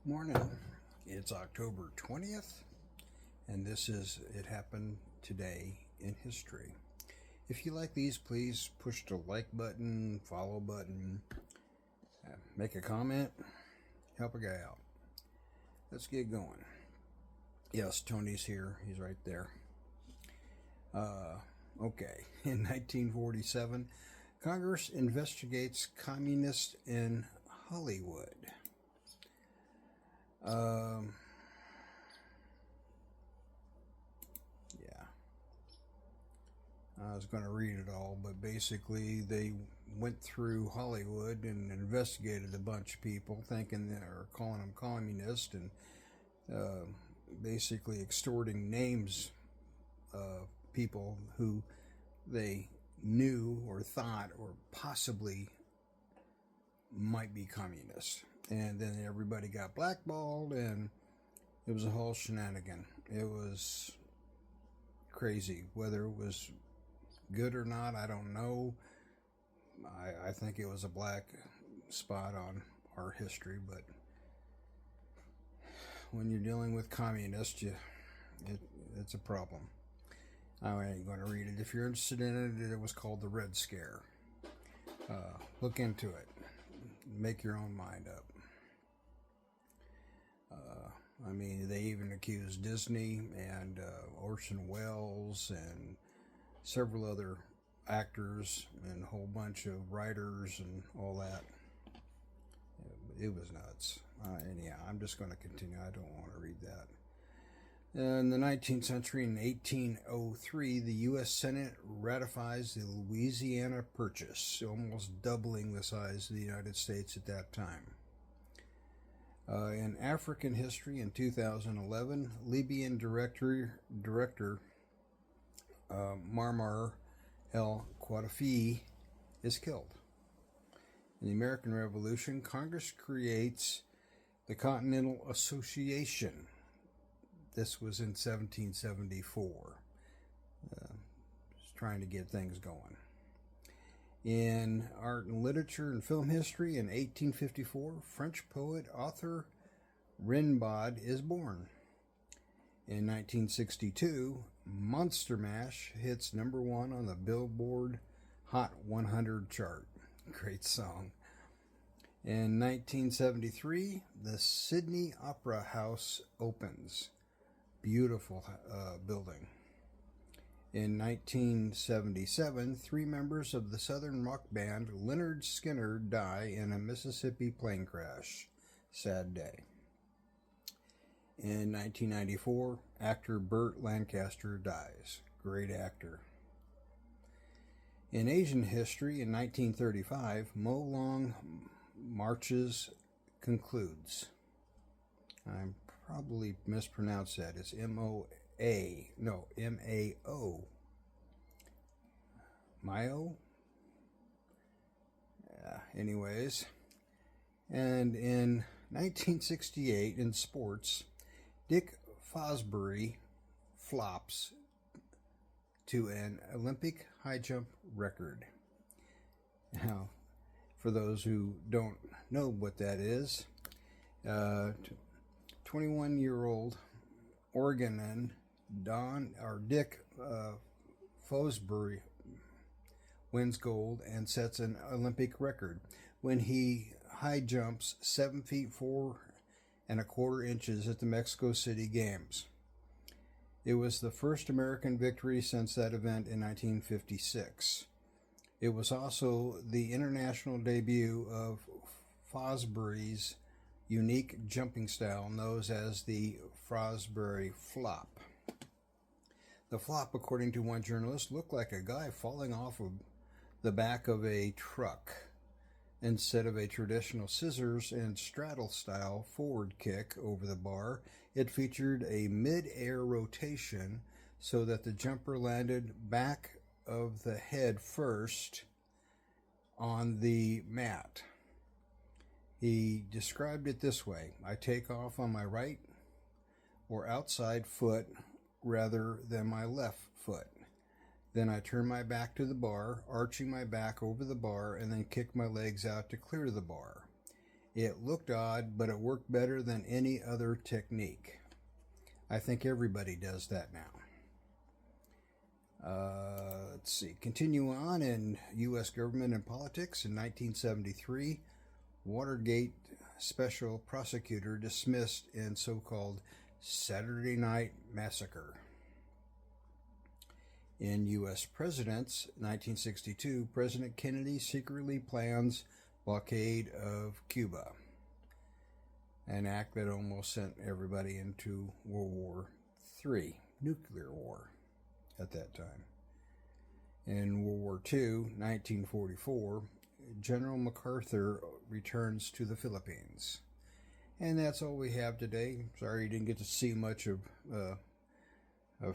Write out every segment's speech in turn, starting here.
Morning. It's October 20th, and this is It Happened Today in History. If you like these, please push the like button, follow button, make a comment, help a guy out. Let's get going. Yes, Tony's here. He's right there. Okay. In 1947, Congress investigates communists in Hollywood. Yeah. I was going to read it all, but basically they went through Hollywood and investigated a bunch of people, thinking they were calling them communists, and basically extorting names of people who they knew or thought or possibly might be communists. And then everybody got blackballed, and it was a whole shenanigan. It was crazy. Whether it was good or not, I don't know. I think it was a black spot on our history, but when you're dealing with communists, it's a problem. I ain't going to read it. If you're interested in it, it was called the Red Scare. Look into it. Make your own mind up. They even accused Disney and Orson Welles and several other actors and a whole bunch of writers and all that. It was nuts. Anyhow, I'm just going to continue. I don't want to read that. In the 19th century, in 1803, the U.S. Senate ratifies the Louisiana Purchase, almost doubling the size of the United States at that time. In African history, in 2011, Libyan director Muammar el-Gaddafi is killed. In the American Revolution, Congress creates the Continental Association. This was in 1774. Just trying to get things going. In art and literature and film history, in 1854, French poet Arthur Rimbaud is born. In 1962, Monster Mash hits number 1 on the Billboard Hot 100 chart. Great song. In 1973, the Sydney Opera House opens. Beautiful building. In 1977, 3 members of the southern rock band Lynyrd Skynyrd die in a Mississippi plane crash. Sad day. In 1994, actor Burt Lancaster dies. Great actor. In Asian history, in 1935, Molong Marches concludes. I'm probably mispronounced that. It's M-O-A. No, M-A-O. Mayo? Anyways. And in 1968, in sports, Dick Fosbury flops to an Olympic high jump record. Now, for those who don't know what that is, 21-year-old Oregonan Dick Fosbury wins gold and sets an Olympic record when he high jumps 7 feet 4 1/4 inches at the Mexico City Games. It was the first American victory since that event in 1956. It was also the international debut of Fosbury's unique jumping style known as the Fosbury Flop. The flop, according to one journalist, looked like a guy falling off of the back of a truck. Instead of a traditional scissors and straddle style forward kick over the bar, it featured a mid-air rotation so that the jumper landed back of the head first on the mat. He described it this way: I take off on my right or outside foot rather than my left foot. Then I turn my back to the bar, arching my back over the bar, and then kick my legs out to clear the bar. It looked odd, but it worked better than any other technique. I think everybody does that now. Let's see. Continue on in U.S. government and politics. In 1973, Watergate special prosecutor dismissed in so-called Saturday Night Massacre. In U.S. presidents, 1962, President Kennedy secretly plans blockade of Cuba, an act that almost sent everybody into World War III, nuclear war at that time. In World War II, 1944, General MacArthur returns to the Philippines. And that's all we have today. Sorry you didn't get to see much of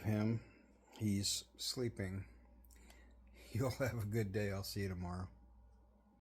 him. He's sleeping. You'll have a good day. I'll see you tomorrow.